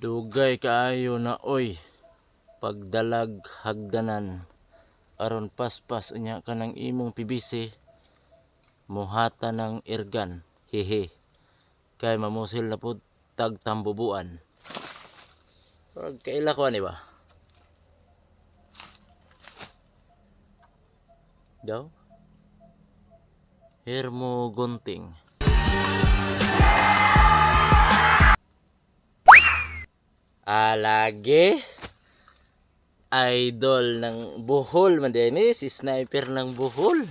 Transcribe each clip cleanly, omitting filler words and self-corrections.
Dugay kaayo na oy pagdalag hagdanan aron paspas unya kanang imong PVC mohata ng irgan hehe kay mamusil na pud tag tambubuan. Kaila ko ani ba daw Hermo Gunting. Lagi idol ng buhol man din si sniper ng buhol.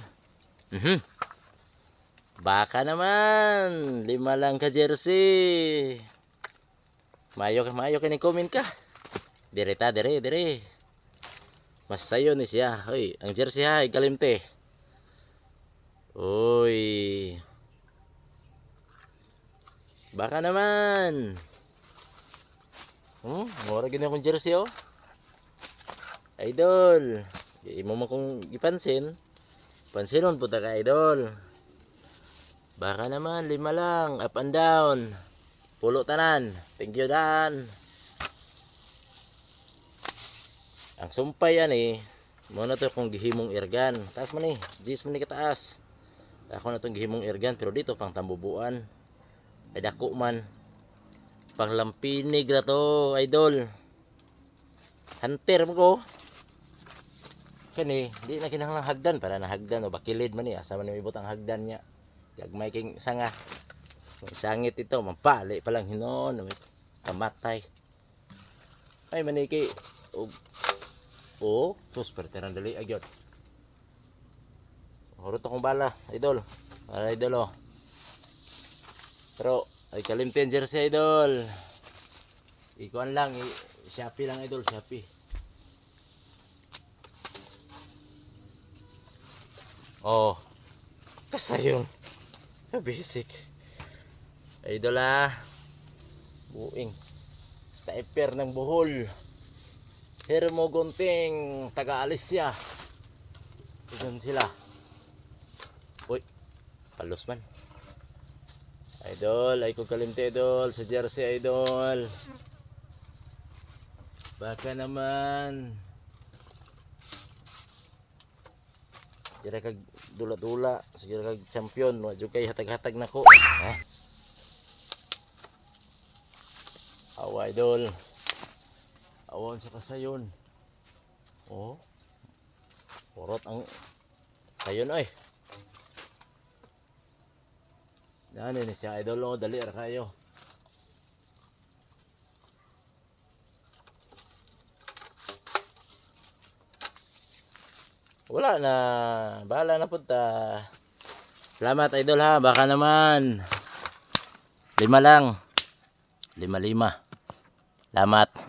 Baka naman 5 lang ka jersey. Mayo kini comment ka. Dire mas sayo ni siya. Hoy, ang jersey hay kalimte. Uy. Baka naman. Mura gini akong jersey oh. Idol. Imo mo kung ipansin. Pansinon po ta ka idol. Baka naman 5 lang. Up and down. Pulo tanan. Thank you Dan. Ang sumpay yan eh. Muna to kung gihimong irgan. Taas man eh. Gis man eh kataas. Ako na itong gihimong irgan. Pero dito pang tambubuan. Ay dako man. Panglampinig na to idol. Hunter mo ko. Kani, di na kinahanglang hagdan para na hagdan o bakilid man ni asa man ibot ang hagdan niya. Gagmay king sanga. May sangit ito, mampali pa lang hinon, kamatay. Ay maniki. Super terang dali agyot. Hurot akong bala, idol. Para idol oh. Pero ay kalimten jersey idol. Ikuan lang, Shopee lang idol, Shopee. Oh. Kasayon. Basic. Idol buing. Sniper ng buhol. Hermo Gunting, taga Alisya. Diyan sila. Uy, palos man. Idol, ay ko kalimte idol sa jersey idol. Baka naman. Sige kag dula-dula, sige kag champion, wa jud kay hatag-hatag nako. Awa idol. Awon sa kasayon. Oh. Porot ang sayon ay. Nani ni siya idol oh, dali ra kayo. Wala na, bahala na punta. Salamat idol ha, baka naman 5 lang. 5. Salamat.